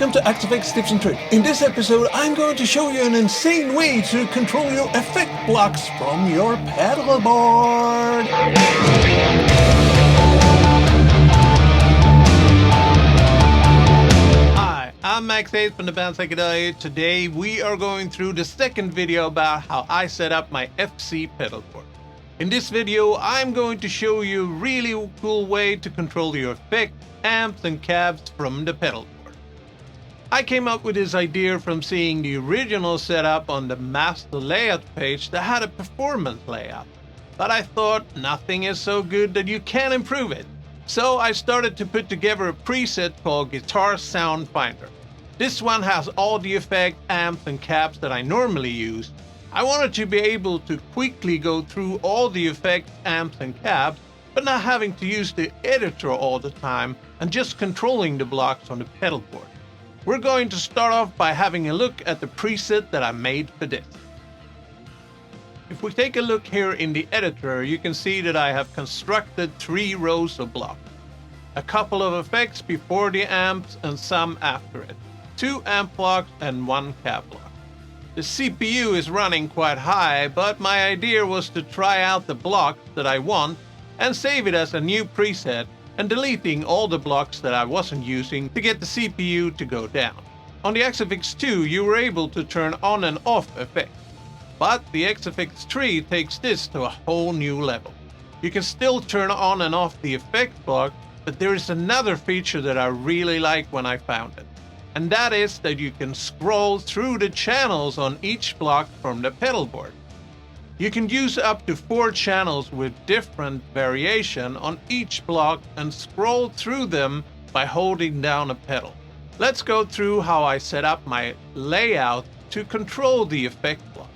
welcome to XFX Tips and Tricks. In this episode, I'm going to show you an insane way to control your effect blocks from your pedalboard. Hi, I'm Max Hayes from the band Psychedelic. Today we are going through the second video about how I set up my FC pedalboard. In this video, I'm going to show you a really cool way to control your effect, amps and cabs from the pedalboard. I came up with this idea from seeing the original setup on the master layout page that had a performance layout. But I thought nothing is so good that you can't improve it. So I started to put together a preset called Guitar Sound Finder. This one has all the effect, amps and cabs that I normally use. I wanted to be able to quickly go through all the effects, amps and cabs, but not having to use the editor all the time and just controlling the blocks on the pedalboard. We're going to start off by having a look at the preset that I made for this. If we take a look here in the editor, you can see that I have constructed 3 rows of blocks. A couple of effects before the amps and some after it. 2 amp blocks and 1 cab block. The CPU is running quite high, but my idea was to try out the blocks that I want and save it as a new preset, and deleting all the blocks that I wasn't using to get the CPU to go down. On the XFX2 you were able to turn on and off effects, but the XFX3 takes this to a whole new level. You can still turn on and off the effect block, but there is another feature that I really like when I found it. And that is that you can scroll through the channels on each block from the pedalboard. You can use up to 4 channels with different variation on each block and scroll through them by holding down a pedal. Let's go through how I set up my layout to control the effect block.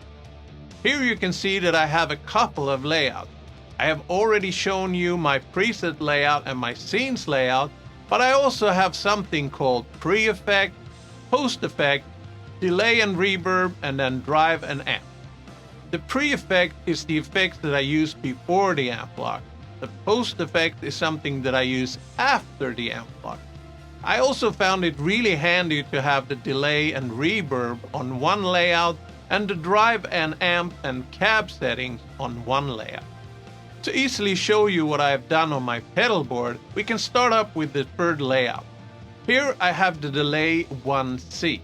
Here you can see that I have a couple of layouts. I have already shown you my preset layout and my scenes layout, but I also have something called pre-effect, post-effect, delay and reverb, and then drive and amp. The pre-effect is the effects that I use before the amp block. The post-effect is something that I use after the amp block. I also found it really handy to have the delay and reverb on one layout and the drive and amp and cab settings on one layout. To easily show you what I have done on my pedalboard, we can start up with the third layout. Here I have the delay 1C.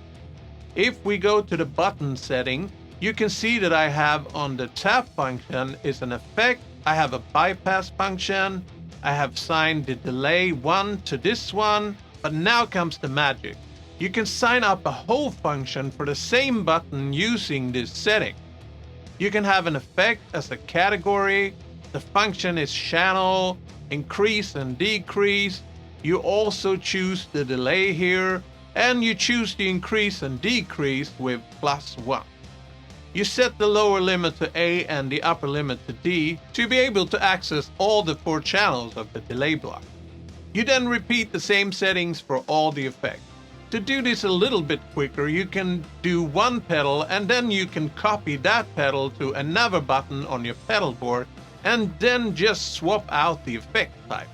If we go to the button setting, you can see that I have on the tap function is an effect, I have a bypass function, I have signed the delay 1 to this one, but now comes the magic. You can sign up a whole function for the same button using this setting. You can have an effect as a category, the function is channel, increase and decrease. You also choose the delay here, and you choose the increase and decrease with +1. You set the lower limit to A and the upper limit to D to be able to access all the 4 channels of the delay block. You then repeat the same settings for all the effects. To do this a little bit quicker, you can do one pedal and then you can copy that pedal to another button on your pedalboard and then just swap out the effect type.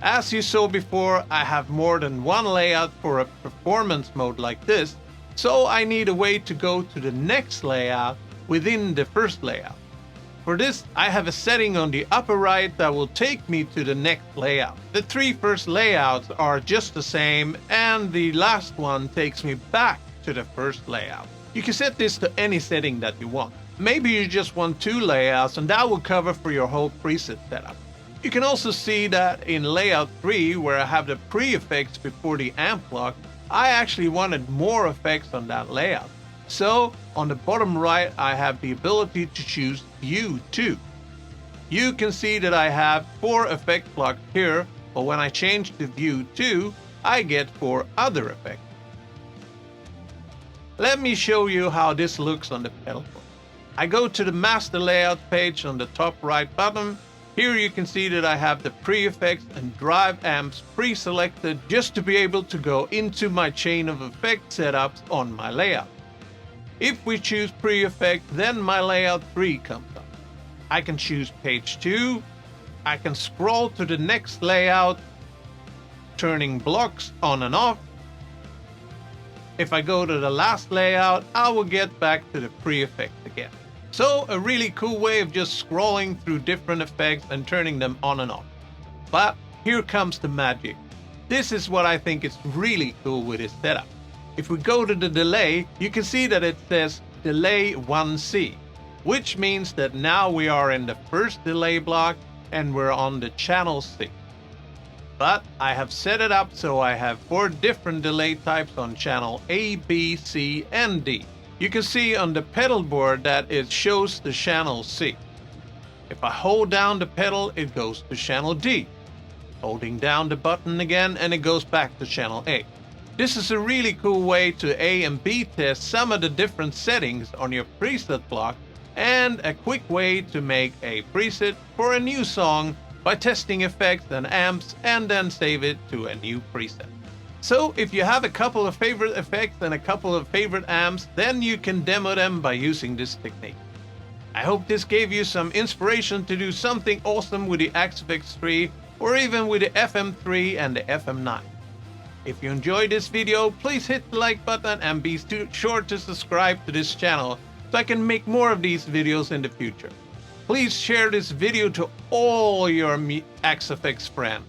As you saw before, I have more than one layout for a performance mode like this, so I need a way to go to the next layout within the first layout. For this, I have a setting on the upper right that will take me to the next layout. The 3 first layouts are just the same, and the last one takes me back to the first layout. You can set this to any setting that you want. Maybe you just want 2 layouts and that will cover for your whole preset setup. You can also see that in layout 3, where I have the pre-effects before the amp block, I actually wanted more effects on that layout. So on the bottom right I have the ability to choose View 2. You can see that I have 4 effect blocks here, but when I change to View 2 I get 4 other effects. Let me show you how this looks on the pedalboard. I go to the master layout page on the top right bottom. Here you can see that I have the pre-effects and drive amps pre-selected just to be able to go into my chain of effect setups on my layout. If we choose pre-effect, then my layout 3 comes up. I can choose page 2, I can scroll to the next layout, turning blocks on and off, if I go to the last layout, I will get back to the pre-effect again. So a really cool way of just scrolling through different effects and turning them on and off. But here comes the magic. This is what I think is really cool with this setup. If we go to the delay, you can see that it says delay 1C, which means that now we are in the first delay block and we're on the channel C. But I have set it up so I have 4 different delay types on channel A, B, C, and D. You can see on the pedal board that it shows the channel C. If I hold down the pedal, it goes to channel D. Holding down the button again and it goes back to channel A. This is a really cool way to A and B test some of the different settings on your preset block, and a quick way to make a preset for a new song by testing effects and amps and then save it to a new preset. So if you have a couple of favorite effects and a couple of favorite amps, then you can demo them by using this technique. I hope this gave you some inspiration to do something awesome with the XFX3 or even with the FM3 and the FM9. If you enjoyed this video, please hit the like button and be sure to subscribe to this channel so I can make more of these videos in the future. Please share this video to all your XFX friends.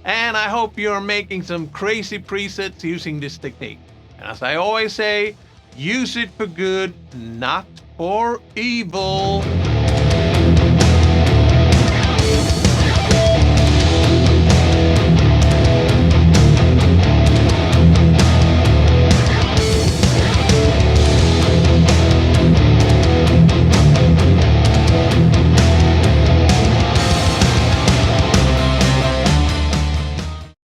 And I hope you're making some crazy presets using this technique. And as I always say, use it for good, not for evil.